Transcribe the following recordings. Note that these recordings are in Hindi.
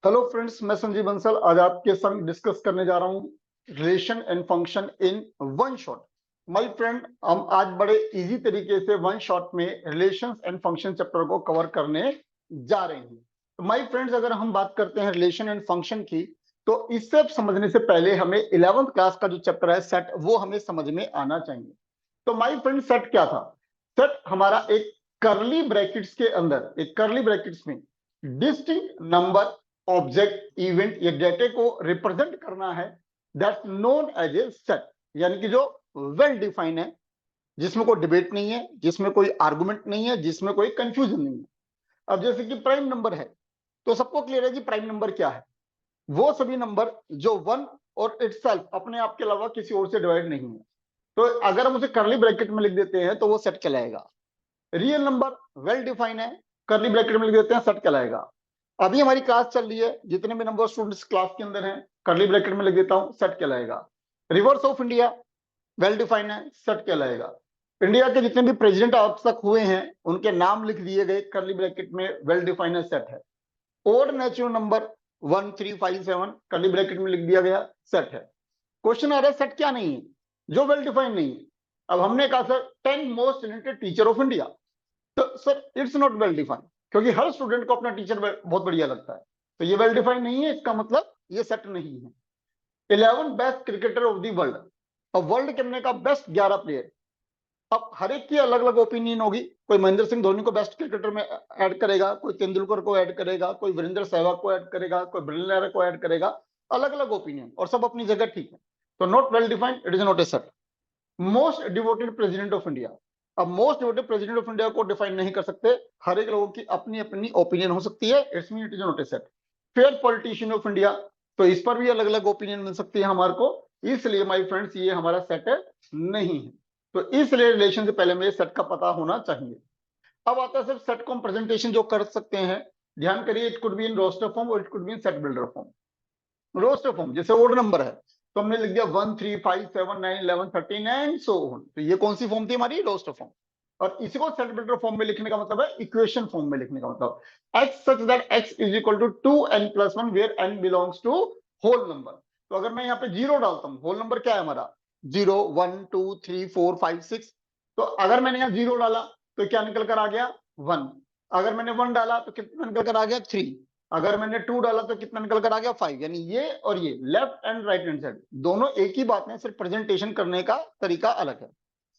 हेलो फ्रेंड्स, मैं संजीव बंसल आज आपके संग डिस्कस करने जा रहा हूँ relation and function in one shot. My friend, हम आज बड़े इजी तरीके से वन शॉट में रिलेशंस एंड फंक्शन चैप्टर को कवर करने जा रहे हैं। तो माय फ्रेंड्स, अगर हम बात करते हैं रिलेशन एंड फंक्शन की, तो इससे समझने से पहले हमें 11th क्लास का जो चैप्टर है सेट, वो हमें समझ में आना चाहिए। तो माय फ्रेंड, सेट क्या था? सेट हमारा एक कर्ली ब्रैकेट्स के अंदर, एक कर्ली ब्रैकेट्स में डिस्टिंक्ट नंबर, ऑब्जेक्ट, इवेंट या डेटा को रिप्रेजेंट करना है, that's known as a set. यानी कि जो वेल डिफाइन है, जिसमें कोई डिबेट नहीं है, जिसमें कोई आर्गुमेंट नहीं है, जिसमें कोई कंफ्यूजन नहीं है। अब जैसे कि प्राइम नंबर है, तो सबको क्लियर है कि प्राइम नंबर क्या है। वो सभी नंबर जो वन और इटसेल्फ, अपने आप के अलावा किसी और से डिवाइड नहीं है। तो अगर हम उसे करली ब्रैकेट में लिख देते हैं तो वो सेट कहलाएगा। रियल नंबर वेल डिफाइन है, करली ब्रैकेट में लिख देते हैं, सेट कहलाएगा। अभी हमारी क्लास चल रही है, जितने भी नंबर स्टूडेंट्स क्लास के अंदर हैं, करली ब्रैकेट में लिख देता हूं, सेट कहलाएगा। Reverse of India well define है, सेट कहलाएगा। इंडिया के जितने भी प्रेसिडेंट आज तक हुए हैं, उनके नाम लिख दिए गए, करली ब्रैकेट में, वेल डिफाइन है, सेट है। Odd natural number 1357 curly bracket में लिख दिया गया, सेट है। क्वेश्चन आ रहा है सेट क्या नहीं है, जो वेल डिफाइन नहीं है। अब हमने कहा sir 10 most talented teacher of India, तो sir it's not well defined, क्योंकि हर स्टूडेंट को अपना टीचर बहुत बढ़िया लगता है, तो ये वेल डिफाइंड नहीं है, इसका मतलब ये सेट नहीं है। 11 best cricketer of the world, अब वर्ल्ड के हमने कहा बेस्ट 11 प्लेयर। अब हर एक की अलग अलग ओपिनियन होगी। कोई महेंद्र सिंह धोनी को बेस्ट क्रिकेटर में ऐड करेगा, कोई तेंदुलकर को ऐड करेगा, कोई वीरेंद्र सहवाग को ऐड करेगा, कोई ब्रिलियन लारा को ऐड करेगा। अलग अलग ओपिनियन, और सब अपनी जगह ठीक है। तो not well defined, it is not a set. Most devoted president of India, अब most devoted president of India को डिफाइन नहीं कर सकते, हर एक लोगों की अपनी अपनी ओपिनियन हो सकती है, it's mean it is not a set. Fair politician of India, तो इस पर भी अलग अलग ओपिनियन मिल सकती है हमारे को, इसलिए माय फ्रेंड्स ये हमारा सेट नहीं है। तो इसलिए रिलेशन से पहले मेरे सेट का पता होना चाहिए। अब आता है सिर्फ सेट को हम प्रेजेंटेशन जो कर सकते हैं, ध्यान करिए, it could be in roster form और it could be in set builder form. Roster form जैसे ओड नंबर है, तो हमने लिख दिया 1 3 5 7 9 11 13 एंड सो ऑन। तो ये कौन सी फॉर्म थी हमारी? Roster form. और इसी को सेट बिल्डर फॉर्म में लिखने का मतलब है इक्वेशन फॉर्म में लिखने का मतलब, x such that x is equal to 2n+1 where n belongs to whole number. तो अगर मैं यहाँ पे जीरो डालता हूँ, होल नंबर क्या है हमारा? 0 1 2 3 4 5 6। तो अगर मैंने यहाँ जीरो डाला तो क्या निकल कर आ गया? 1। अगर मैंने 1 डाला तो कितना निकल कर आ गया? 3। अगर मैंने 2 डाला तो कितना निकल कर आ गया? 5। यानी ये और ये left and right hand side दोनों एक ही बात है, सिर्फ प्रेजेंटेशन करने का तरीका अलग है।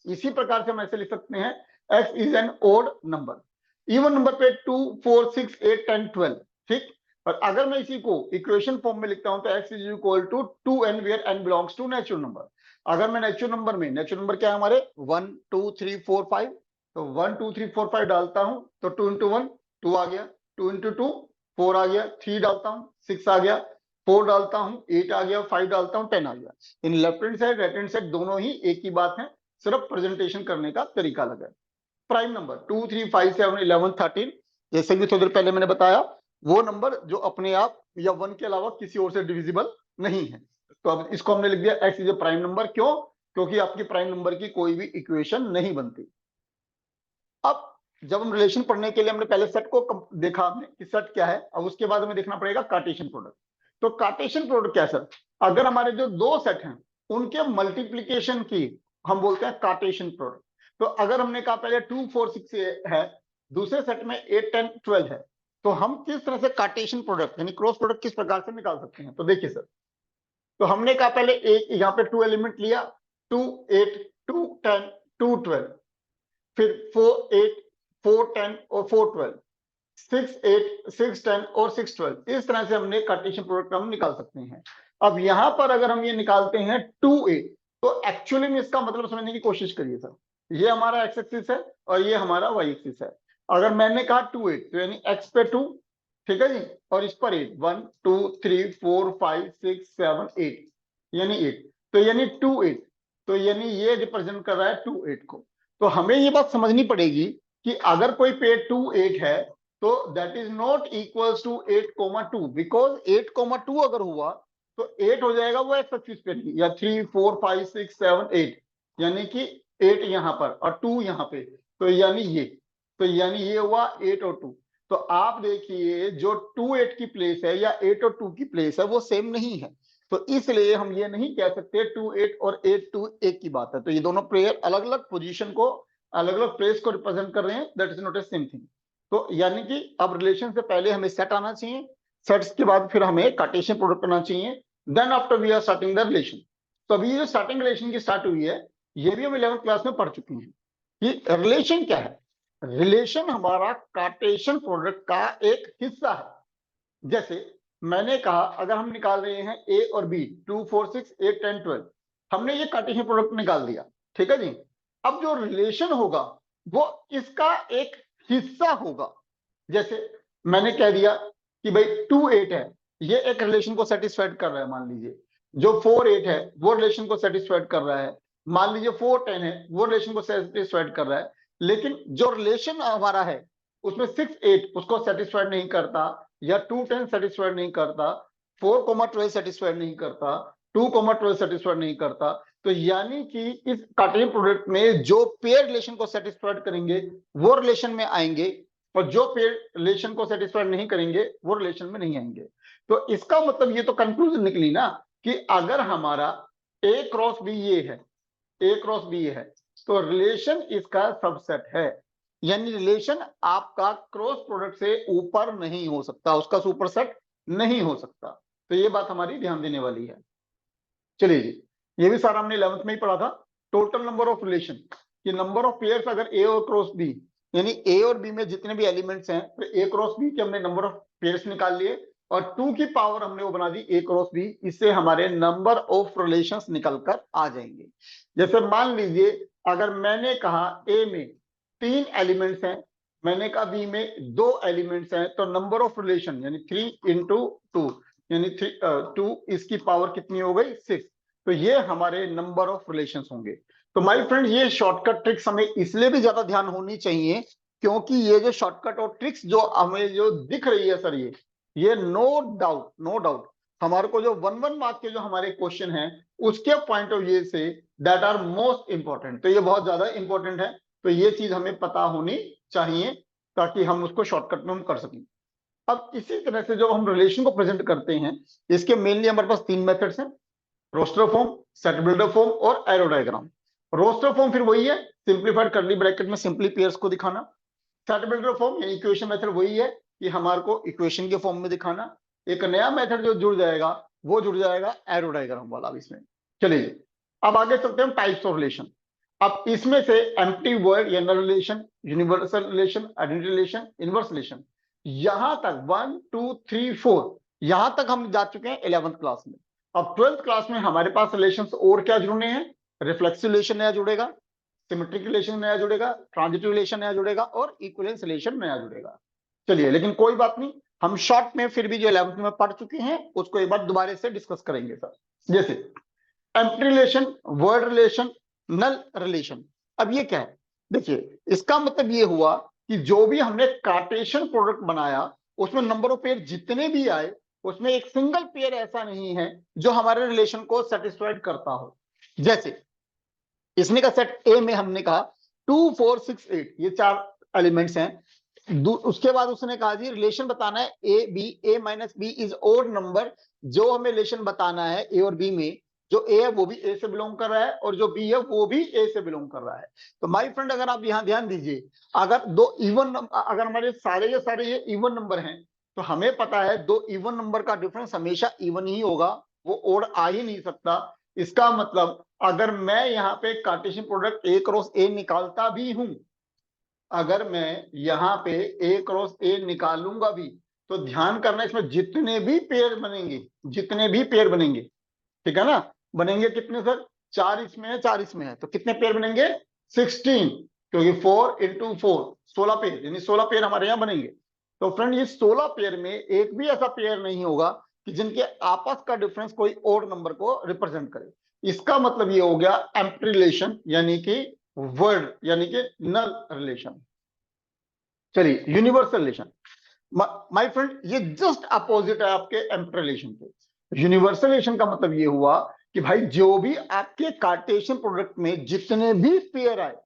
इसी प्रकार से हम ऐसे लिख सकते हैं, x is an odd number. Even number पे 2 4 6 8 10 12, ठीक। और अगर मैं इसी को इक्वेशन फॉर्म में लिखता हूं तो x is equal to 2n where n belongs to natural number. अगर मैं नेचुरल नंबर में, नेचुरल नंबर क्या है हमारे? 1 2 3 4 5, तो 1 2 3 4 5 डालता हूं तो 2 इंटू 1 2 आ गया, 2 इंटू 2 4 आ गया, 3 डालता हूं 6 आ गया, 4 डालता हूं 8 आ गया, 5 डालता हूं 10 आ गया। In left hand side right hand side दोनों ही एक ही बात है, सिर्फ प्रेजेंटेशन करने का तरीका अलग है। प्राइम नंबर 2 3 5 7 11 13, जैसे कि थोड़ी देर पहले मैंने बताया, वो नंबर जो अपने आप या 1 के अलावा किसी और से डिविजिबल नहीं है। तो अब इसको हमने लिख दिया x is a prime number. क्यों? क्योंकि आपकी प्राइम नंबर की कोई भी इक्वेशन नहीं बनती। अब जब हम रिलेशन पढ़ने के लिए हमने पहले सेट को देखा हमने कि सेट क्या है, अब उसके बाद हमें देखना पड़ेगा कार्टेशियन प्रोडक्ट। तो कार्टेशियन प्रोडक्ट क्या है सर? अगर हमारे जो दो सेट हैं उनके मल्टीप्लीकेशन की हम बोलते हैं कार्टेशियन प्रोडक्ट। तो अगर हमने कहा पहले 2 4 6 है, दूसरे सेट में 8 10 12 है, तो हम किस तरह से कार्टेशियन प्रोडक्ट यानी क्रॉस प्रोडक्ट किस प्रकार से निकाल सकते हैं? तो देखिए सर, तो हमने कहा पहले एक यहाँ पे 2 एलिमेंट लिया, 2 8 2 10 2 12, फिर 4 8 4 10 और 4 12, 6 8 6 10 और 6 12। इस तरह से हमने कार्टेशियन प्रोडक्ट हम निकाल सकते हैं। अब यहां पर अगर हम ये निकालते हैं 2 8, तो एक्चुअली में इसका मतलब समझने की कोशिश करिए सर, ये हमारा एक्स एक्सिस है और ये हमारा वाई एक्सिस है। अगर मैंने कहा 2 8, तो यानी एक्स पे 2, ठीक है जी, और इस पर 8, 1 2 3 4 5 6 7 8, यानी 8, तो यानी 2 8, तो यानी ये रिप्रेजेंट कर रहा है 2 8 को। तो हमें ये बात समझनी पड़ेगी कि अगर कोई पेड़ 2 8 है, तो that is not equals to 8,2, because 8,2 अगर हुआ तो 8 हो जाएगा वो एक्स एक्सिस पे नहीं, या 3 4 5 6 7 8, यानी कि 8 यहां पर और 2 यहां पे, तो यानी ये, तो यानी ये हुआ 8 और 2। तो आप देखिए जो 2 8 की प्लेस है या 8 और 2 की प्लेस है वो सेम नहीं है, तो इसलिए हम ये नहीं कह सकते 2 8 और 8 2 एक की बात है। तो ये दोनों पेयर अलग अलग पोजीशन को, अलग अलग प्लेस को रिप्रेजेंट कर रहे हैं, that is not A same thing. तो यानी कि अब रिलेशन से पहले हमें सेट आना चाहिए, सेट्स के बाद फिर हमें कार्टेशियन प्रोडक्ट करना चाहिए, then after we are starting the relation. तो अभी जो स्टार्टिंग रिलेशन की स्टार्ट हुई है ये भी हम 11th क्लास में पढ़ चुके हैं कि रिलेशन क्या है। रिलेशन हमारा कार्टेशियन प्रोडक्ट का एक हिस्सा है। जैसे मैंने कहा अगर हम निकाल रहे हैं ए और बी 2 4 6 8 10 12, हमने ये कार्टेशियन प्रोडक्ट निकाल दिया, ठीक है जी। अब जो रिलेशन होगा वो इसका एक हिस्सा होगा। जैसे मैंने कह दिया कि भाई 2 8 है, ये एक रिलेशन को सेटिस्फाइड कर रहा है, मान लीजिए। जो 4 8 है वो रिलेशन को सेटिस्फाइड कर रहा है, मान लीजिए 4 10 है वो रिलेशन को सेटिस्फाइड कर रहा है। लेकिन जो रिलेशन हमारा है उसमें 6 8 उसको सेटिस्फाइड नहीं करता, या 2 10 सेटिस्फाइड नहीं करता, 4 12 सेटिस्फाइड नहीं करता, 2 12 सेटिस्फाइड नहीं करता। तो यानी कि इस कार्टेशियन प्रोडक्ट में जो पेयर रिलेशन को सेटिस्फाइड करेंगे वो रिलेशन में आएंगे, और जो पेयर रिलेशन को सेटिस्फाइड नहीं करेंगे वो रिलेशन में नहीं आएंगे। तो इसका मतलब ये तो कंक्लूजन निकली ना कि अगर हमारा ए क्रॉस बी ये है, ए क्रॉस बी है, तो रिलेशन इसका सबसेट है। यानी रिलेशन आपका क्रॉस प्रोडक्ट से ऊपर नहीं हो सकता, उसका सुपरसेट नहीं हो सकता। तो ये बात हमारी ध्यान देने वाली है। चलिए जी, ये भी सारा हमने 11th में ही पढ़ा था। टोटल नंबर ऑफ रिलेशन, ये नंबर ऑफ पेयर्स अगर ए और क्रॉस बी, यानी ए और बी में जितने भी एलिमेंट्स हैं तो ए क्रॉस बी के हमने नंबर ऑफ पेयर्स निकाल लिए, और 2 की पावर हमने वो बना दी ए क्रॉस बी। इससे हमारे नंबर ऑफ रिलेशंस निकल कर आ जाएंगे। जैसे मान लीजिए अगर मैंने कहा ए में 3 एलिमेंट्स हैं, मैंने कहा बी में 2 एलिमेंट्स हैं, तो नंबर ऑफ रिलेशन यानी 3 इंटू 2 यानी 2 इसकी पावर कितनी हो गई 6। तो ये हमारे नंबर ऑफ रिलेशंस होंगे। तो माय फ्रेंड ये शॉर्टकट ट्रिक्स हमें इसलिए भी ज्यादा ध्यान होनी चाहिए क्योंकि ये जो शॉर्टकट और ट्रिक्स जो हमें जो दिख रही है सर, ये नो डाउट हमारे को जो 1 मार्क के जो हमारे क्वेश्चन हैं उसके पॉइंट ऑफ व्यू से दैट आर मोस्ट इंपॉर्टेंट। तो ये बहुत ज्यादा इंपॉर्टेंट है, तो ये चीज हमें पता होनी चाहिए ताकि हम उसको शॉर्टकट में हम कर सकें। अब इसी तरह से जो हम रिलेशन को प्रेजेंट करते हैं, इसके मेनली हमारे पास 3 मेथड्स हैं, roster form, set builder form और एरो डायग्राम। रोस्टर फॉर्म फिर वही है, सिंपलीफाइड कर्ली ब्रैकेट में सिंपली पेयर्स को दिखाना। सेट बिल्डर फॉर्म यानी इक्वेशन मेथड वही है कि हमारे को इक्वेशन के फॉर्म में दिखाना। एक नया मेथड जो जुड़ जाएगा वो जुड़ जाएगा एरो डायग्राम वाला इसमें। चलिए अब आगे चलते हैं टाइप्स ऑफ रिलेशन। अब इसमें से एम्प्टी वर्ड या null relation, universal relation, identity relation, inverse relation, यहां तक 1 2 3 4 यहां तक हम जा चुके हैं 11th क्लास में। अब 12th क्लास में हमारे पास रिलेशंस और क्या जुड़ने हैं, रिफ्लेक्सिव रिलेशन नया जुड़ेगा, सिमेट्रिक रिलेशन नया जुड़ेगा, ट्रांजिटिव रिलेशन नया जुड़ेगा और इक्विवेलेंस रिलेशन नया जुड़ेगा। चलिए लेकिन कोई बात नहीं, हम शॉर्ट में फिर भी जो 11th में पढ़ चुके हैं उसको एक बार दोबारा से डिस्कस करेंगे सर। जैसे एम्प्टी रिलेशन, वर्ड रिलेशन, नल रिलेशन। अब ये क्या है, देखिए इसका मतलब ये हुआ कि जो भी हमने कार्टेशियन प्रोडक्ट बनाया उसमें नंबर ऑफ पेयर जितने भी आए उसमें एक सिंगल पेयर ऐसा नहीं है जो हमारे रिलेशन को सेटिस्फाइड करता हो। जैसे इसने का सेट ए में हमने कहा 2 4 6 8 ये 4 एलिमेंट्स हैं। उसके बाद उसने कहा जी रिलेशन बताना है A B, A minus B is odd number. जो हमें रिलेशन बताना है ए और बी में, जो ए है वो भी ए से बिलोंग कर रहा है और जो बी है वो भी ए से बिलोंग कर रहा है। तो माय फ्रेंड अगर आप यहां ध्यान दीजिए, अगर दो इवन, अगर हमारे सारे के सारे ये इवन नंबर हैं तो हमें पता है दो इवन नंबर का डिफरेंस हमेशा इवन ही होगा, वो ओड आ ही नहीं सकता। इसका मतलब अगर मैं यहाँ पे कार्टेशियन प्रोडक्ट ए क्रॉस ए निकालता भी हूं, अगर मैं यहाँ पे ए क्रॉस ए निकालूंगा भी, तो ध्यान करना इसमें जितने भी पेयर बनेंगे, जितने भी पेयर बनेंगे, ठीक है ना, बनेंगे कितने सर, 4 इसमें है 4 इसमें है, तो कितने पेयर बनेंगे 16, क्योंकि 4 इंटू 4 16 पेयर, यानी 16 पेयर हमारे यहाँ बनेंगे। तो फ्रेंड ये 16 पेयर में एक भी ऐसा पेयर नहीं होगा कि जिनके आपस का डिफरेंस कोई और नंबर को रिप्रेजेंट करे। इसका मतलब ये हो गया एम्प्टी रिलेशन यानी कि वर्ड यानी कि नल रिलेशन। चलिए यूनिवर्सल रिलेशन, माय फ्रेंड ये जस्ट अपोजिट है आपके एम्प्टी रिलेशन के। यूनिवर्सल रिलेशन का मतलब ये हुआ कि भाई जो भी आपके कार्टेशियन प्रोडक्ट में जितने भी पेयर आए,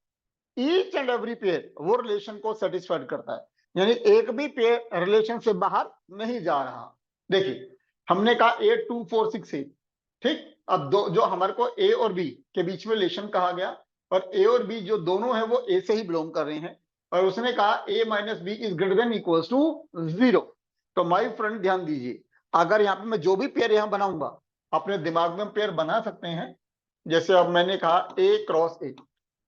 ईच एंड एवरी पेयर वो रिलेशन को सेटिस्फाइड करता है। यानी एक भी पेयर रिलेशन से बाहर नहीं जा रहा। देखिए हमने कहा 8 2 4 6 8, ठीक। अब दो जो हमारे को ए और बी के बीच में रिलेशन कहा गया, और ए और बी जो दोनों है वो ए से ही बिलोंग कर रहे हैं, और उसने कहा a minus B is greater than equals to 0। तो माय फ्रेंड ध्यान दीजिए, अगर यहाँ पे मैं जो भी पेयर यहाँ बनाऊंगा, अपने दिमाग में पेयर बना सकते हैं। जैसे अब मैंने कहा a क्रॉस a,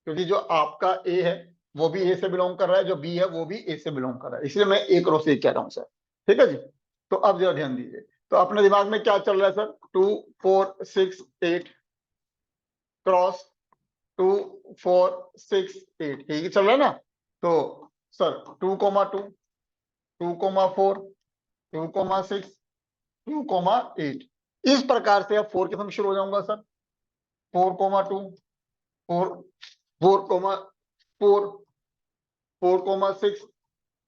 क्योंकि जो आपका a है वो भी ए से बिलोंग कर रहा है, जो बी है वो भी ए से बिलोंग कर रहा है, इसलिए मैं ए क्रॉस ए कह रहा हूं सर। ठीक है जी। तो अब जरा ध्यान दीजिए, तो अपने दिमाग में क्या चल रहा है सर, 2 4 6 8 क्रॉस 2 4 6 8, यही चल रहा है ना। तो sir 2 comma 2 2 comma 4 2 comma 6 2 comma 8, इस प्रकार से अब 4 के संग शुरू हो जाऊंगा sir. 4 comma 2 4 4 comma 4 4 comma 6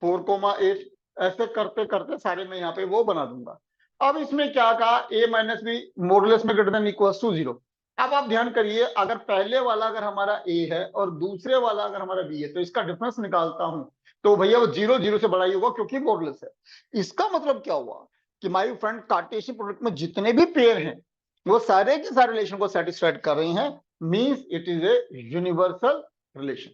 4 comma 8, ऐसे करते करते सारे मैं यहाँ पे वो बना दूंगा। अब इसमें क्या कहा, a माइनस बी मॉडुलस में ग्रेटर देन इक्वल्स टू 0। अब आप ध्यान करिए, अगर पहले वाला अगर हमारा a है और दूसरे वाला अगर हमारा b है, तो इसका डिफरेंस निकालता हूं तो भैया वो 0 0 से बड़ा ही होगा, क्योंकि मॉडुलस है। इसका मतलब क्या हुआ कि माय फ्रेंड कार्टेशियन प्रोडक्ट में जितने भी पेयर हैं वो सारे के सारे रिलेशन को सेटिस्फाइड कर रहे हैं, means it is a universal relation.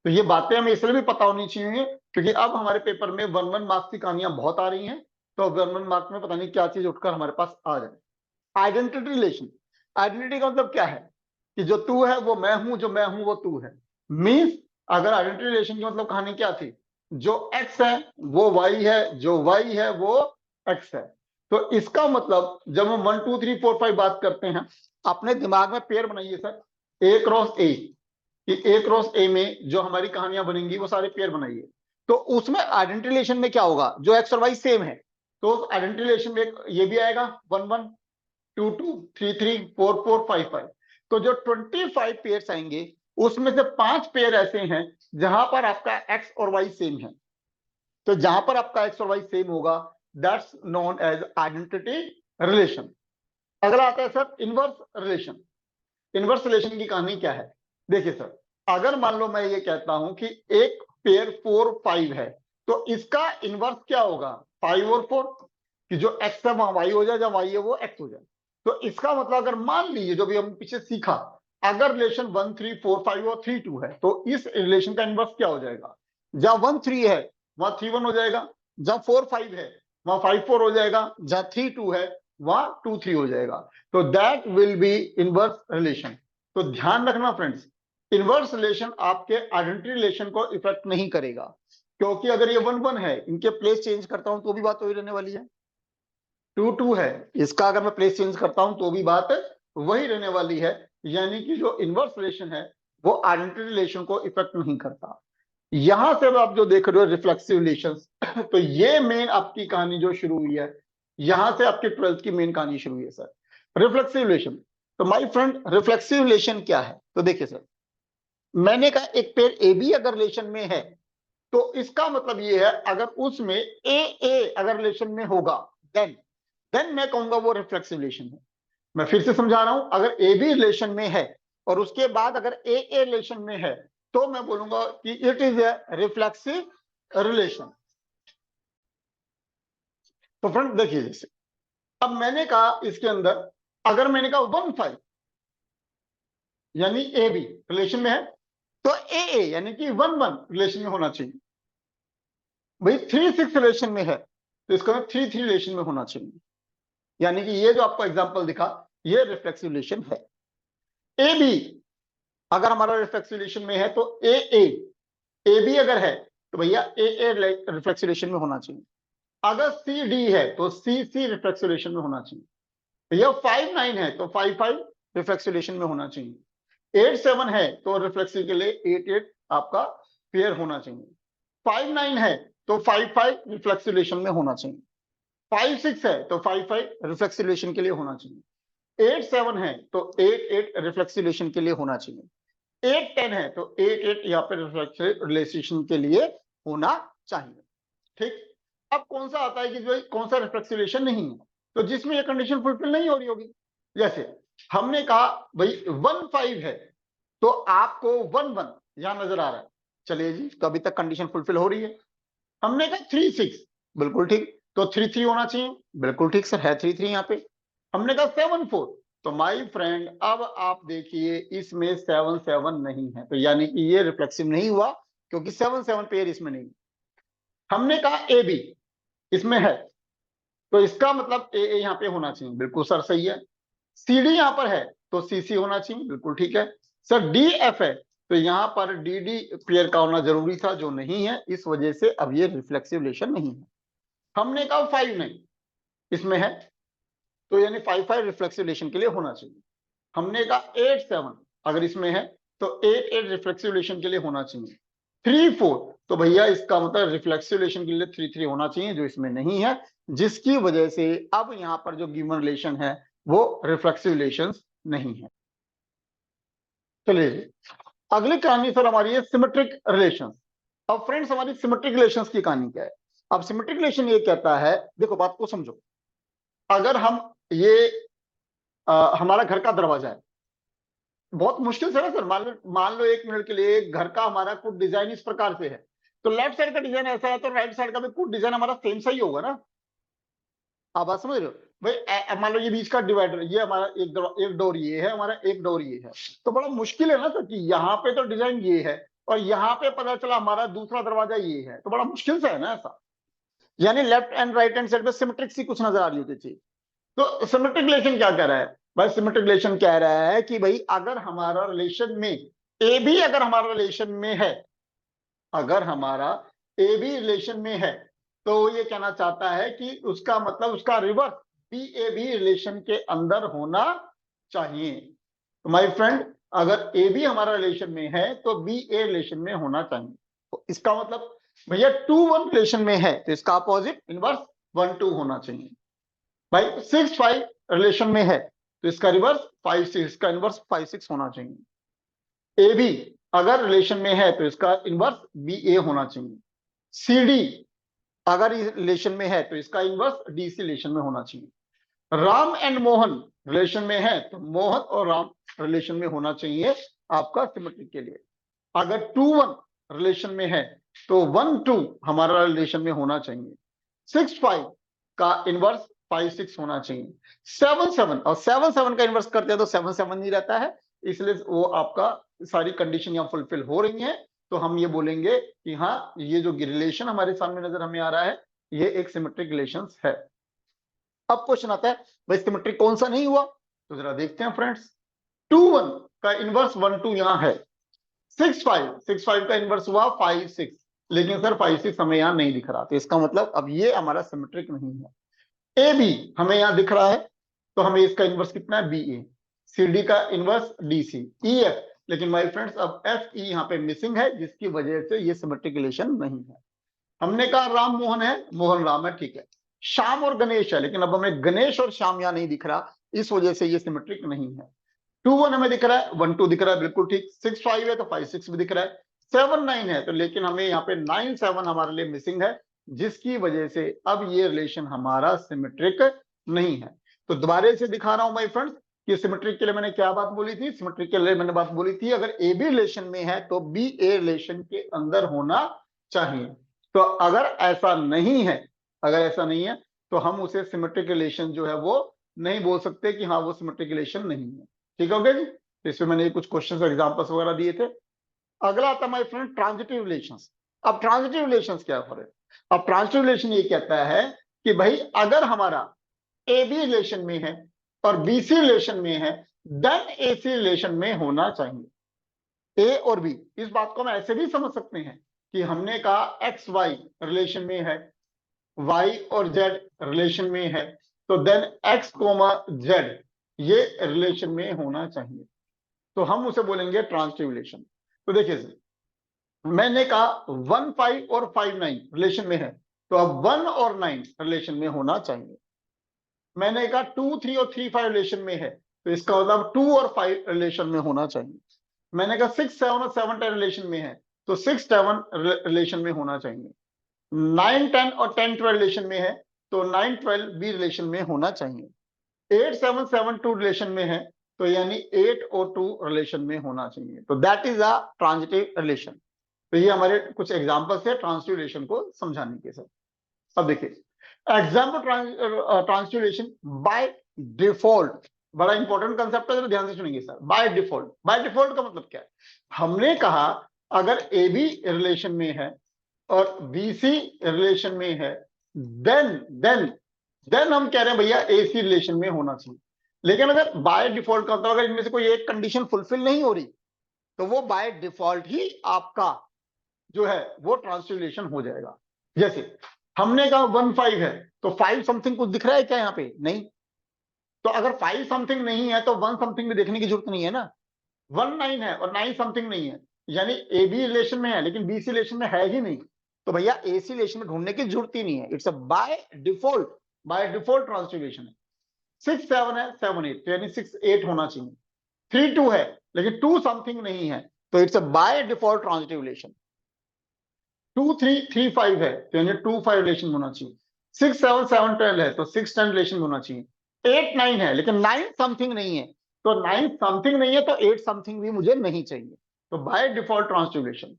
तो ये बातें हमें इसलिए भी पता होनी चाहिए क्योंकि अब हमारे पेपर में 1 1 मार्क्स की कहानियां बहुत आ रही हैं, तो 1 1 मार्क्स में पता नहीं क्या चीज उठकर हमारे पास आ जाए। आइडेंटिटी रिलेशन, आइडेंटिटी का मतलब क्या है कि जो तू है वो मैं हूं, जो मैं हूं वो तू है। मींस अगर आइडेंटिटी रिलेशन की मतलब कहानी क्या थी, जो एक्स है वो वाई है, जो वाई है वो एक्स है। तो इसका मतलब जब हम 1 2 3 4 5 बात करते हैं, अपने दिमाग में पेयर बनाइए सर, ए क्रॉस ए, कि ए क्रॉस ए में जो हमारी कहानियां बनेंगी वो सारे पेयर बनाइए। तो उसमें आइडेंटिटी रिलेशन में क्या होगा, जो एक्स और वाई सेम है, तो आइडेंटिटी रिलेशन में ये भी आएगा 1 1 2 2 3 3 4 4 5 5। तो जो 25 पेयर्स आएंगे उसमें से 5 पेयर ऐसे हैं जहां पर आपका एक्स और वाई सेम है। तो जहां पर आपका एक्स और वाई सेम होगा, that's known as identity relation. अगला आता है sir inverse relation. Inverse relation की कहानी क्या है, देखिए सर, अगर मान लो मैं ये कहता हूं कि एक पेयर 4 5 है, तो इसका इनवर्स क्या होगा, 5 और 4, कि जो एक्स है वहां वाई हो जाए, जहां वाई है वो एक्स हो जाए। तो इसका मतलब अगर मान लीजिए जो भी हम पीछे सीखा, अगर रिलेशन 1 3 4 5 और 3 2 है, तो इस रिलेशन का इनवर्स क्या हो जाएगा, जहां 1 3 है वहां 3 1 हो जाएगा, जहां 4 5 है वहां 5 4 हो जाएगा, जहां 3 2 है वहां 2 3 हो जाएगा। तो that will be inverse relation. तो ध्यान रखना फ्रेंड्स, इनवर्स रिलेशन आपके आइडेंटिटी रिलेशन को इफेक्ट नहीं करेगा, क्योंकि अगर ये 1 1 है, इनके प्लेस चेंज करता हूं तो भी बात वही रहने वाली है। 2 2 है, इसका अगर मैं प्लेस चेंज करता हूं तो भी बात वही रहने वाली है। यानी कि जो इनवर्स रिलेशन है वो आइडेंटिटी रिलेशन को इफेक्ट नहीं करता। यहां से अब आप जो देख रहे हो रिफ्लेक्सिव रिलेशंस, तो ये मेन आपकी कहानी जो शुरू हुई है, यहां से आपकी 12th की मेन कहानी शुरू हुई है सर, रिफ्लेक्सिव रिलेशन। तो माय फ्रेंड रिफ्लेक्सिव रिलेशन क्या है, तो देखिए सर, मैंने कहा एक पेयर ए बी अगर रिलेशन में है, तो इसका मतलब ये है अगर उसमें ए अगर रिलेशन में होगा, देन मैं कहूंगा वो रिफ्लेक्सिव रिलेशन है। मैं फिर से समझा रहा हूं, अगर ए बी रिलेशन में है और उसके बाद अगर ए रिलेशन में है, तो मैं बोलूंगा कि it is a reflexive relation. तो फ्रेंड देखिए, जैसे अब मैंने कहा इसके अंदर, अगर मैंने कहा 1 5 यानी ए बी रिलेशन में है, तो ए यानी कि 1 1 रिलेशन में होना चाहिए। भाई 3 6 रिलेशन में है, तो इसका 3 3 रिलेशन में होना चाहिए। यानी कि ये जो आपको एग्जांपल दिखा, ये रिफ्लेक्सिव रिलेशन है। ए बी अगर हमारा रिफ्लेक्सिव रिलेशन में है, तो ए बी अगर है तो भैया ए रिफ्लेक्सिव रिलेशन में होना चाहिए। अगर सी डी है तो सी सी रिफ्लेक्सिव रिलेशन में होना चाहिए। भैया 5 9 है तो 5 5 रिफ्लेक्सिव रिलेशन में होना चाहिए। 8 7 है तो रिफ्लेक्सिव के लिए 8 8 आपका पेयर होना चाहिए। 5 9 है तो 5 5 रिफ्लेक्सिव रिलेशन में होना चाहिए। 5 6 है तो 5 5 रिफ्लेक्सिव रिलेशन के लिए होना चाहिए। 8 7 है तो 8 8 रिफ्लेक्सिव रिलेशन के लिए होना चाहिए। 8 10 है तो 8 8 यहाँ पे रिफ्लेक्सिव रिलेशन के लिए होना चाहिए। ठीक। अब कौन सा आता है कि जो कौन सा रिफ्लेक्सिव रिलेशन नहीं है, तो जिसमें ये कंडीशन फुलफिल नहीं हो रही होगी। जैसे हमने कहा भाई 1 5 है, तो आपको 1 1 यहां नजर आ रहा है, चलिए जी, तो अभी तक कंडीशन फुलफिल हो रही है। हमने कहा 3 6, बिल्कुल ठीक, तो 3 3 होना चाहिए, बिल्कुल ठीक सर, है 3 3 यहाँ पे। हमने कहा 7 4, तो माय फ्रेंड अब आप देखिए इसमें 7 7 नहीं है, तो यानी कि ये रिफ्लेक्सिव नहीं हुआ, क्योंकि 7 7 पेयर इसमें नहीं। हमने कहा ए बी इसमें है, तो इसका मतलब ए ए यहाँ पे होना चाहिए, बिल्कुल सर सही है। सी डी यहाँ पर है, तो सी सी होना चाहिए, बिल्कुल ठीक है। सर डी एफ है, तो यहाँ पर डी डी पेयर का होना जरूरी था, जो नहीं है, इस वजह से अब ये रिफ्लेक्सिव रिलेशन नहीं है। हमने कहा 5 नहीं इसमें है, तो यानी 5 5 रिफ्लेक्सिव रिलेशन के लिए होना चाहिए। हमने कहा 8 7 अगर इसमें है, तो 8 8 रिफ्लेक्सिव रिलेशन के लिए होना चाहिए। 3 4, तो भैया इसका मतलब रिफ्लेक्सिव रिलेशन के लिए 3 3 होना चाहिए, जो इसमें नहीं है, जिसकी वजह से अब यहाँ पर जो गिवन रिलेशन है वो रिफ्लेक्सिव रिलेशन नहीं है। चलिए अगली कहानी सर हमारी है सिमेट्रिक रिलेशन। अब फ्रेंड्स हमारी सिमेट्रिक रिलेशंस की कहानी क्या है? अब सिमेट्रिक रिलेशन ये कहता है, देखो बात को समझो, अगर हम ये हमारा घर का दरवाजा है, बहुत मुश्किल से ना सर, मान लो 1 मिनट के लिए घर का हमारा कुछ डिजाइन इस प्रकार से है, तो लेफ्ट साइड का डिजाइन ऐसा है, तो राइट साइड का भी कुछ डिजाइन हमारा सेम सा ही होगा ना। आप बात समझ रहे हो भाई? मान लो ये बीच का डिवाइडर, ये हमारा एक डोर ये है, हमारा एक डोर ये है, तो बड़ा मुश्किल है ना सर कि यहाँ पे तो डिजाइन ये है और यहाँ पे पता चला हमारा दूसरा दरवाजा ये है, तो बड़ा मुश्किल से है ना ऐसा। यानी left and right hand side पे सिमेट्रिक सी कुछ नजर आ रही होती थी। तो सिमेट्रिक रिलेशन क्या कह रहा है भाई? सिमेट्रिक रिलेशन कह रहा है कि भाई अगर हमारा रिलेशन में ए बी अगर हमारा रिलेशन में है, अगर हमारा ए बी रिलेशन में है, तो ये कहना चाहता है कि उसका मतलब उसका reverse B A B relation के अंदर होना चाहिए। तो माय फ्रेंड अगर ए बी हमारा रिलेशन में है तो बी ए रिलेशन में होना चाहिए। तो इसका मतलब भैया 2 1 रिलेशन में है, तो इसका अपोजिट इनवर्स 1 2 होना चाहिए। भाई 6 5 रिलेशन में है, तो इसका रिवर्स 5 6 का इनवर्स 5 6 होना चाहिए। ए बी अगर रिलेशन में है, तो इसका इनवर्स बी ए होना चाहिए। सी डी अगर रिलेशन में है, तो इसका इनवर्स डी सी रिलेशन में होना चाहिए। राम एंड मोहन रिलेशन में है, तो मोहन और राम रिलेशन में होना चाहिए आपका सिमेट्रिक के लिए। अगर 2 1 रिलेशन में है, तो 1 2 हमारा रिलेशन में होना चाहिए। 6 5 का इनवर्स 5 6 होना चाहिए। 7 7 और 7 7 का इनवर्स करते हैं तो 7 7 नहीं रहता है, इसलिए वो आपका सारी कंडीशन यहाँ फुलफिल हो रही है। तो हम ये बोलेंगे कि हाँ ये जो रिलेशन हमारे सामने नजर हमें आ रहा है, ये एक सिमेट्रिक रिलेशन है। अब क्वेश्चन आता है भाई सिमेट्रिक कौन सा नहीं हुआ? तो जरा देखते हैं फ्रेंड्स। 2 1 का इनवर्स 1 2 यहाँ है। 6 5 का इनवर्स हुआ 5 6, लेकिन सर 5 6 हमें यहाँ नहीं दिख रहा, तो इसका मतलब अब ये हमारा सिमेट्रिक नहीं है। ए बी हमें यहाँ दिख रहा है, तो हमें इसका इनवर्स कितना है? B A. सी डी का inverse D C. E F, लेकिन माय फ्रेंड्स अब एफ ई यहाँ पे मिसिंग है, जिसकी वजह से ये सिमेट्रिक रिलेशन नहीं है। हमने कहा राम मोहन है, मोहन राम है, ठीक है। श्याम और गणेश है, लेकिन अब हमें गणेश और श्याम यहाँ नहीं दिख रहा, इस वजह से ये सिमेट्रिक नहीं है। 2 1 हमें दिख रहा है, 1 2 दिख रहा है, बिल्कुल ठीक। 6 5 है तो 5 6 भी दिख रहा है। 7 9 है, तो लेकिन हमें यहाँ पे 9 7 हमारे लिए मिसिंग है, जिसकी वजह से अब ये रिलेशन हमारा सिमेट्रिक नहीं है। तो दोबारा से दिखा रहा हूं माय फ्रेंड्स कि सिमेट्रिक के लिए मैंने क्या बात बोली थी? सिमेट्रिक के लिए मैंने बात बोली थी अगर ए बी रिलेशन में है तो बी ए रिलेशन के अंदर होना चाहिए। तो अगर ऐसा नहीं है, अगर ऐसा नहीं है, तो हम उसे सिमेट्रिक रिलेशन जो है वो नहीं बोल सकते कि हाँ वो सिमेट्रिक रिलेशन नहीं है। ठीक हो गया जी? तो इसमें मैंने कुछ क्वेश्चंस एग्जांपल्स वगैरह दिए थे। अगला आता है माय फ्रेंड ट्रांजिटिव रिलेशंस। अब ट्रांजिटिव रिलेशंस क्या है? अब ट्रांजिटिव रिलेशन ये कहता है कि भाई अगर हमारा ए बी रिलेशन में है और बी सी रिलेशन में है, देन ए सी रिलेशन में होना चाहिए। ए और बी, इस बात को हम ऐसे भी समझ सकते हैं कि हमने कहा एक्स वाई रिलेशन में है, वाई और जेड रिलेशन में है, तो देन एक्स कोमा जेड ये रिलेशन में होना चाहिए, तो हम उसे बोलेंगे ट्रांजिटिव रिलेशन। तो देखिए सर, मैंने कहा 1 5 और 5 9 रिलेशन में है, तो अब 1 और 9 रिलेशन में होना चाहिए। मैंने कहा 2 3 और 3 5 रिलेशन में है, तो इसका मतलब 2 और 5 रिलेशन में होना चाहिए। मैंने कहा 6 7 और 7 10 रिलेशन में है, तो 6 7 रिलेशन में होना चाहिए। 9 10 और 10 12 रिलेशन में है, तो 9 12 भी रिलेशन में होना चाहिए। 8 7 7 2 रिलेशन में है, तो यानी 8 और 2 रिलेशन में होना चाहिए। तो that is a transitive relation. तो ये हमारे कुछ एग्जांपल्स है ट्रांसलेशन को समझाने के सर। अब देखिए एग्जाम्पल ट्रांसलेशन बाय डिफॉल्ट, बड़ा इंपॉर्टेंट कंसेप्ट है, ध्यान से सुनेंगे sir. By default, by default का मतलब क्या है? हमने कहा अगर ए बी रिलेशन में है और बी सी रिलेशन में है, देन हम कह रहे हैं भैया ए सी रिलेशन में होना चाहिए। लेकिन अगर बाय डिफॉल्ट का मतलब अगर इनमें से कोई एक कंडीशन फुलफिल नहीं हो रही तो वो बाय डिफॉल्ट ही आपका जो है वो ट्रांसलेशन हो जाएगा। जैसे हमने कहा 1 5 है तो 5 समथिंग कुछ दिख रहा है क्या यहाँ पे? नहीं। तो अगर 5 समथिंग नहीं है तो 1 समथिंग भी देखने की जरूरत नहीं है ना। 1 9 है और 9 समथिंग नहीं है, यानी ए बी रिलेशन में है लेकिन बी सी रिलेशन में है ही नहीं, तो भैया ए सी रिलेशन में ढूंढने की जरूरत ही नहीं है। It's a by default translation है। 6 7 है 7 8 तो यानी 6 8 होना चाहिए। 3 2 है लेकिन 2 समथिंग नहीं है तो it's a by default translation. 2 3 3 5 है तो यानी 2 5 रिलेशन होना चाहिए। 6 7 7 10 है तो 6 10 रिलेशन होना चाहिए। 8 9 है लेकिन 9 समथिंग नहीं है, तो 9 समथिंग नहीं है तो 8 समथिंग भी मुझे नहीं चाहिए, तो बाय डिफॉल्ट ट्रांसलेशन।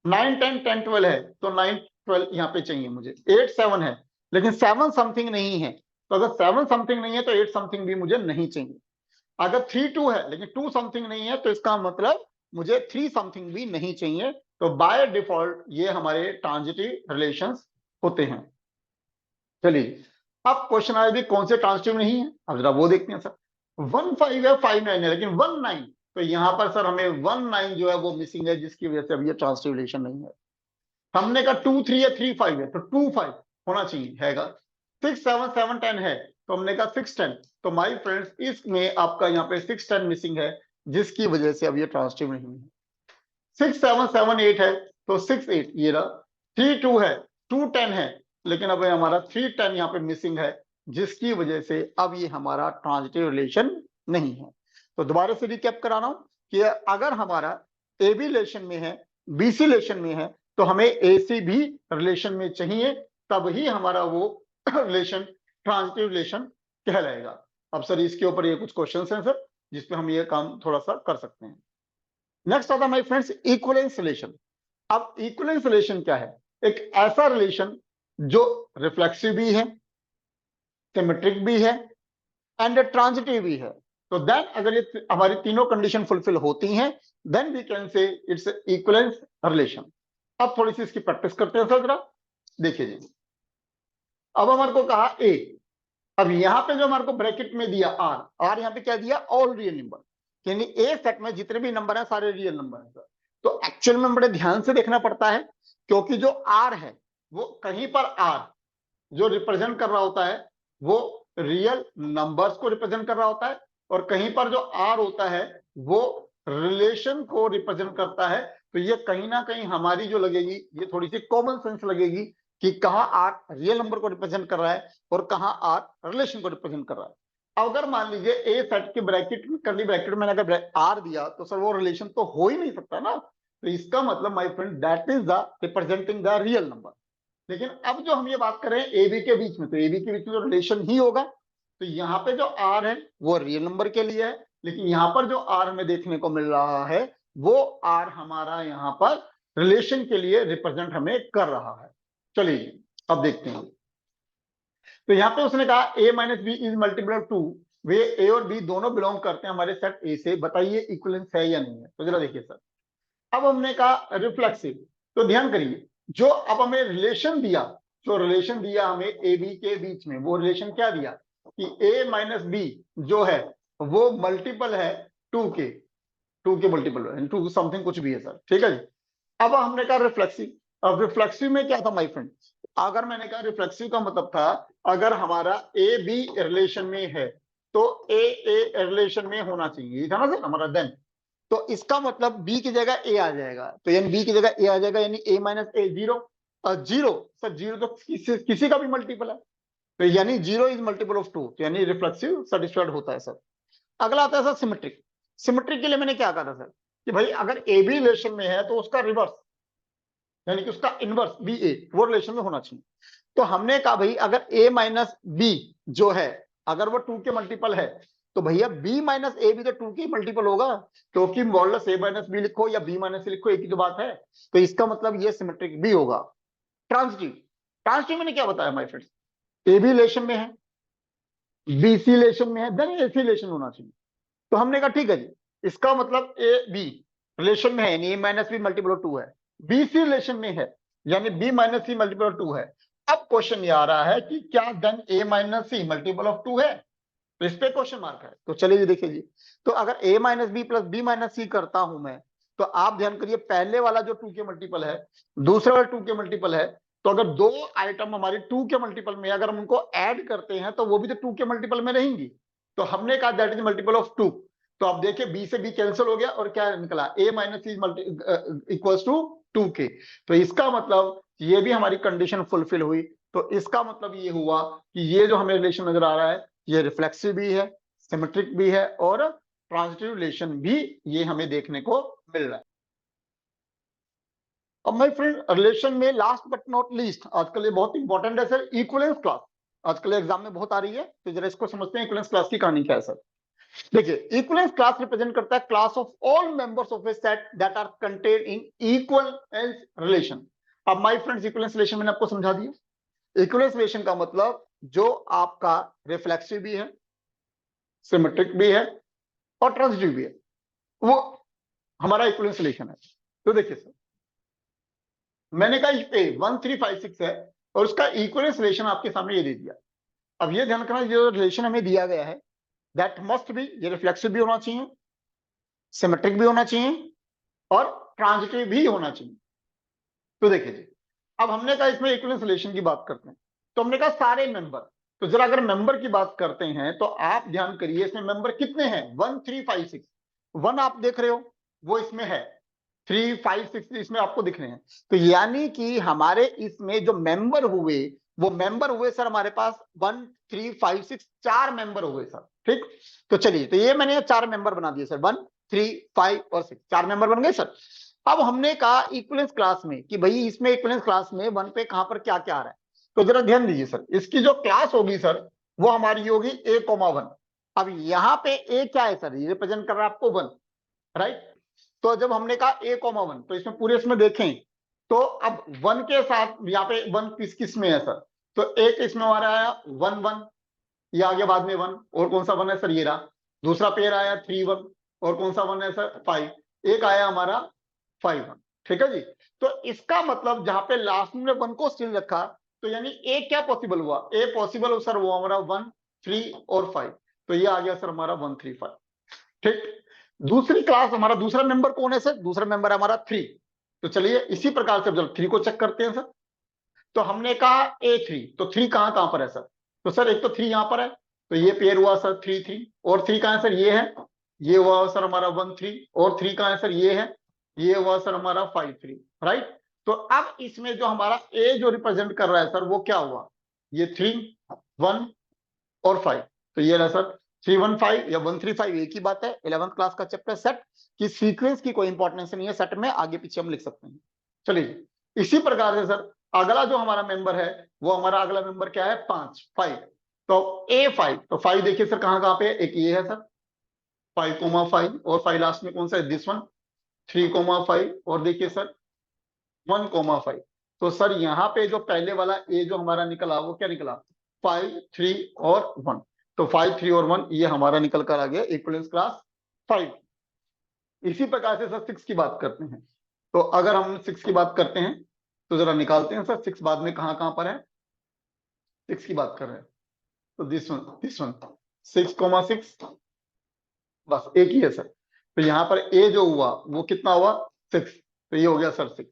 9 10 10 12 है तो 9 12 यहाँ पे चाहिए मुझे। 8 7 है लेकिन 7 समथिंग नहीं है, तो अगर 7 समथिंग नहीं है तो 8 समथिंग भी मुझे नहीं चाहिए। अगर 3 2 है लेकिन 2 समथिंग नहीं है तो इसका मतलब मुझे 3 समथिंग भी नहीं चाहिए। तो बाय डिफॉल्ट ये हमारे ट्रांजिटिव रिलेशंस होते हैं। चलिए अब क्वेश्चन आया भी कौन से ट्रांजिटिव नहीं है, अब जरा वो देखते हैं सर। 1 5 है 5 9 है लेकिन 1 9, तो यहां पर सर हमें 1 9 जो है वो मिसिंग है, जिसकी वजह से अब ये ट्रांजिटिव रिलेशन नहीं है। हमने कहा 2 3 है 3 5 है तो 2 5 होना चाहिए हैगा। 6 7 7 10 है तो हमने कहा 6 10, तो माय फ्रेंड्स इसमें आपका यहाँ पे 6 10 मिसिंग है, जिसकी वजह से अब ये ट्रांजिटिव नहीं है। 6 7 7 8 है तो 6 8 ये रहा। 3 2 है 2 10 है लेकिन अब हमारा 3 10 यहाँ पे मिसिंग है, जिसकी वजह से अब ये हमारा ट्रांजिटिव रिलेशन नहीं है। तो दोबारा से रिकैप करा रहा हूं कि अगर हमारा ए बी रिलेशन में है, बी सी रिलेशन में है, तो हमें ए सी भी रिलेशन में चाहिए, तब ही हमारा वो रिलेशन ट्रांजिटिव रिलेशन कहलाएगा। अब सर इसके ऊपर ये कुछ क्वेश्चंस हैं सर, जिसपे हम ये काम थोड़ा सा कर सकते हैं। नेक्स्ट आता है माय फ्रेंड्स इक्विवेलेंस रिलेशन। अब इक्विवेलेंस रिलेशन क्या है? एक ऐसा रिलेशन जो रिफ्लेक्सिव भी है, सिमेट्रिक भी है एंड ट्रांजिटिव भी है। तो देन अगर ये हमारी तीनों कंडीशन फुलफिल होती हैं, then we can say it's equivalence relation. अब थोड़ी सी इसकी प्रैक्टिस करते हैं सर जरा। देखिए जी, अब हमारे को कहा ए, अब यहां पे जो हमारे को ब्रैकेट में दिया आर यहां पे क्या दिया? ऑल रियल नंबर, यानी ए सेट में जितने भी नंबर है सारे रियल नंबर है सर। तो एक्चुअल में बड़े ध्यान से देखना पड़ता है, क्योंकि जो आर है वो कहीं पर आर जो रिप्रेजेंट कर रहा होता है वो रियल नंबर्स को रिप्रेजेंट कर रहा होता है, और कहीं पर जो आर होता है वो रिलेशन को रिप्रेजेंट करता है। तो ये कहीं ना कहीं हमारी जो लगेगी, ये थोड़ी सी कॉमन सेंस लगेगी कि कहाँ आर रियल नंबर को रिप्रेजेंट कर रहा है और कहाँ आर रिलेशन को रिप्रेजेंट कर रहा है। अगर मान लीजिए ए सेट के ब्रैकेट में करली ब्रैकेट में अगर आर दिया तो सर वो रिलेशन तो हो ही नहीं सकता ना। तो इसका मतलब my friend that is the representing the real number. लेकिन अब जो हम ये बात कर रहे हैं ए बी के बीच में, तो ए बी के बीच में जो रिलेशन ही होगा, तो यहाँ पे जो आर है वो रियल नंबर के लिए है, लेकिन यहाँ पर जो आर हमें देखने को मिल रहा है वो आर हमारा यहाँ पर रिलेशन के लिए रिप्रेजेंट हमें कर रहा है। चलिए अब देखते हैं। तो यहाँ पे उसने कहा a minus B is multiple of 2, वे ए और बी दोनों बिलोंग करते हैं हमारे सेट ए से, बताइए इक्विवेलेंस है या नहीं है। तो जरा देखिए सर, अब हमने कहा रिफ्लेक्सिव, तो ध्यान करिए जो अब हमें रिलेशन दिया, जो रिलेशन दिया हमें ए बी के बीच में, वो रिलेशन क्या दिया कि a माइनस बी जो है वो मल्टीपल है 2 के मल्टीपल है, 2 समथिंग कुछ भी है सर, ठीक है जी। अब हमने कहा रिफ्लेक्सिव, अब रिफ्लेक्सिव में क्या था माय फ्रेंड? अगर मैंने कहा रिफ्लेक्सिव का मतलब था अगर हमारा ए बी रिलेशन में है तो ए रिलेशन में होना चाहिए, ये था ना सर हमारा। देन तो इसका मतलब बी की जगह ए आ जाएगा, तो यानी बी की जगह ए आ जाएगा, यानी ए माइनस ए जीरो। और जीरो सर, जीरो तो किसी का भी मल्टीपल है, तो यानी जीरो इज मल्टीपल ऑफ 2, तो यानी रिफ्लेक्सिव सेटिस्फाइड होता है सर। अगला आता है सर सिमेट्रिक। सिमेट्रिक के लिए मैंने क्या कहा था सर कि भाई अगर ए बी रिलेशन में है तो उसका रिवर्स यानी कि उसका इनवर्स बी ए वो रिलेशन में होना चाहिए। तो हमने कहा भाई अगर ए माइनस बी जो है अगर वो 2 के मल्टीपल है तो भैया बी माइनस ए भी तो 2 की मल्टीपल होगा, क्योंकि मॉडुलस ए माइनस बी लिखो या बी माइनस ए लिखो एक ही तो बात है। तो इसका मतलब ये सिमेट्रिक भी होगा। ट्रांजिटिव, ट्रांजिटिव मैंने क्या बताया माय फ्रेंड्स, ए भी रिलेशन में है, बी सी रिलेशन में है, देन ए सी रिलेशन होना चाहिए। तो हमने कहा ठीक है जी, इसका मतलब ए बी रिलेशन में है यानी A minus B multiple of 2 है, बी सी रिलेशन में है यानी B minus C multiple of 2 है। अब क्वेश्चन ये आ रहा है कि क्या then A minus C multiple of 2 है, तो इस पे क्वेश्चन मार्क है। तो चलिए जी देखिए जी, तो अगर a minus B plus B minus C करता हूं मैं, तो आप ध्यान करिए पहले वाला जो 2 के मल्टीपल है, दूसरा वाला 2 के मल्टीपल है, तो अगर दो आइटम हमारी 2 के मल्टीपल में अगर हम उनको ऐड करते हैं तो वो भी तो 2 के मल्टीपल में रहेंगी। तो हमने कहा दैट इज मल्टीपल ऑफ 2। तो आप देखिए बी से बी कैंसिल हो गया और क्या निकला, a minus C equals to 2 के। तो इसका मतलब ये भी हमारी कंडीशन फुलफिल हुई। तो इसका मतलब ये हुआ कि ये जो हमें रिलेशन नजर आ रहा है ये रिफ्लेक्सिव भी है, सिमेट्रिक भी है और ट्रांजिटिव रिलेशन भी ये हमें देखने को मिल रहा है। अब माय फ्रेंड रिलेशन में लास्ट बट नॉट लीस्ट, आजकल ये बहुत इंपॉर्टेंट है सर, इक्विवेलेंस क्लास। आजकल एग्जाम में बहुत आ रही है, तो जरा इसको समझते हैं इक्विवेलेंस क्लास की कहानी क्या है सर। देखिए इक्विवेलेंस क्लास रिप्रेजेंट करता है class of all members of a set that are contained in equivalence relation. अब माय फ्रेंड्स इक्विवेलेंस रिलेशन मैंने आपको समझा दिया। इक्विवेलेंस रिलेशन का मतलब जो आपका रिफ्लेक्सिव भी है, सिमेट्रिक भी है और ट्रांजिटिव भी है, वो हमारा इक्विवेलेंस रिलेशन है। तो देखिए सर, मैंने कहा ये 1356 है और उसका इक्विवेलेंस रिलेशन आपके सामने ये दे दिया। अब ये ध्यान रखना, जो रिलेशन हमें दिया गया है दैट मस्ट बी, ये रिफ्लेक्सिव भी होना चाहिए, सिमेट्रिक भी होना चाहिए और ट्रांजिटिव भी होना चाहिए। तो देखिए जी, अब हमने कहा इसमें इक्विवेलेंस रिलेशन की बात करते हैं, तो हमने कहा सारे मेंबर। तो जरा अगर मेंबर की बात करते हैं तो आप ध्यान करिए इसमें मेंबर कितने हैं, 1356। 1 आप देख रहे हो वो इसमें है, 3 5 6 इसमें आपको दिख रहे हैं। तो यानी कि हमारे इसमें जो मेंबर हुए वो मेंबर हुए सर हमारे पास 1 3 5 6 4 मेंबर हुए सर। ठीक, तो चलिए, तो ये मैंने 4 मेंबर बना दिए सर, 1 3 5 और 6, 4 मेंबर बन गए सर। अब हमने कहा इक्विवेलेंस क्लास में कि भाई इसमें इक्विवेलेंस क्लास में 1 पे कहां पर क्या क्या आ रहा है, तो जरा ध्यान दीजिए सर, इसकी जो क्लास होगी सर वो हमारी होगी a,1। अब यहाँ पे a क्या है सर, ये रिप्रेजेंट कर रहा है आपको 1, राइट। तो जब हमने कहा a,1 तो इसमें पूरे इसमें देखें तो अब 1 के साथ यहाँ पे 1 किस किस में है सर, तो एक इसमें हमारा आया 1 1, ये आ गया बाद में 1, और कौन सा 1 है सर, ये रहा। दूसरा पेयर आया 3 1, और कौन सा 1 है सर, 5। एक आया हमारा 5 1। ठीक है जी, तो इसका मतलब जहां पे लास्ट में 1 को स्टिल रखा, तो यानी ए क्या पॉसिबल हुआ, ए पॉसिबल हो सर वो हमारा 1 3 और 5। तो ये आ गया सर हमारा 1 3 5। ठीक, दूसरी क्लास हमारा दूसरा मेंबर कौन है सर, दूसरा मेंबर है हमारा 3। तो चलिए इसी प्रकार से जब 3 को चेक करते हैं सर, तो हमने कहा a3, तो 3 कहां कहां पर है सर, तो सर एक तो 3 यहां पर है, तो ये पेयर हुआ सर 3 3, और 3 कहां है सर, ये है, ये हुआ सर हमारा 1 3, और 3 कहां है सर, ये है, ये हुआ सर हमारा 5 3, राइट। तो अब इसमें जो हमारा a जो रिप्रेजेंट कर रहा है सर वो क्या हुआ, ये 3 1 और 5। तो ये रहा सर 315 या 135, एक ही बात है। 11th क्लास का चैप्टर सेट की सीक्वेंस की कोई इंपॉर्टेंस नहीं है, सेट में आगे पीछे हम लिख सकते हैं। चलिए इसी प्रकार से सर अगला जो हमारा मेंबर है वो हमारा अगला मेंबर क्या है, 5 तो a5, तो 5 देखिए सर कहां कहां पे, एक ये है सर 5,5, और 5 लास्ट में कौन सा है, दिस वन 3,5, और देखिए सर 1,5। तो सर यहाँ पे जो पहले वाला ए जो हमारा निकला वो क्या निकला, 5 3 और 1। तो 5 3 और 1 ये हमारा निकल कर आ गया इक्विवेलेंस क्लास 5। इसी प्रकार से सर 6 की बात करते हैं, तो अगर हम 6 की बात करते हैं तो जरा निकालते हैं सर 6 बाद में कहां कहां पर है, 6 की बात कर रहे हैं, तो दिस वन 6,6, बस एक ही है सर। तो यहाँ पर ए जो हुआ वो कितना हुआ, 6, तो ये हो गया सर 6।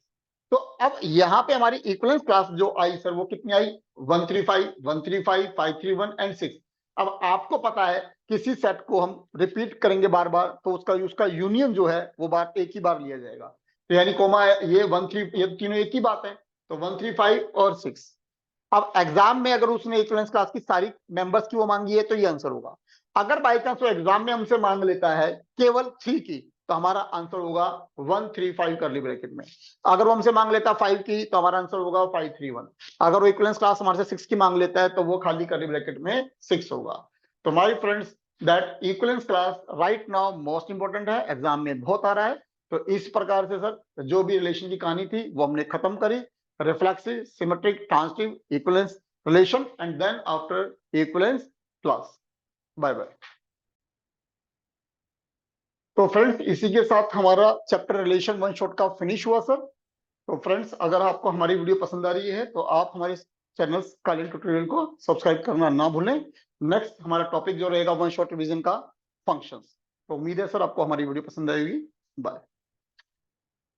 तो अब यहाँ पे हमारी इक्विवेलेंस क्लास जो आई सर वो कितनी आई, 135 135 531 एंड 6। अब आपको पता है किसी सेट को हम रिपीट करेंगे बार बार तो उसका उसका यूनियन जो है वो बार एक ही बार लिया जाएगा। तो यानी कोमा ये 13, ये तीनों एक ही बात है, तो 135 और 6। अब एग्जाम में अगर उसने इक्विवेलेंस क्लास की सारी मेंबर्स की वो मांगी है तो ये आंसर होगा। अगर बाई चांस वो एग्जाम में हमसे मांग लेता है केवल 3 की, तो हमारा आंसर होगा 135 करली ब्रैकेट में। अगर वो हमसे मांग लेता है 5 की तो हमारा आंसर होगा 531। अगर वो इक्विवेलेंस क्लास हमारे से 6 की मांग लेता है तो वो खाली करली ब्रैकेट में 6 होगा। तो my friends that equivalence class right now most important है, एग्जाम में बहुत आ रहा है। तो इस प्रकार से सर जो भी रिलेशन की कहानी थी वो हमने खत्म करी, reflexive, symmetric, transitive, equivalence relation and then after equivalence class. Bye bye. तो फ्रेंड्स इसी के साथ हमारा चैप्टर रिलेशन वन शॉट का फिनिश हुआ सर। तो फ्रेंड्स अगर आपको हमारी वीडियो पसंद आ रही है तो आप हमारे चैनल कालीन ट्यूटोरियल को सब्सक्राइब करना ना भूलें। नेक्स्ट हमारा टॉपिक जो रहेगा वन शॉट रिवीजन का फंक्शंस। तो उम्मीद है सर आपको हमारी वीडियो पसंद आएगी। बाय।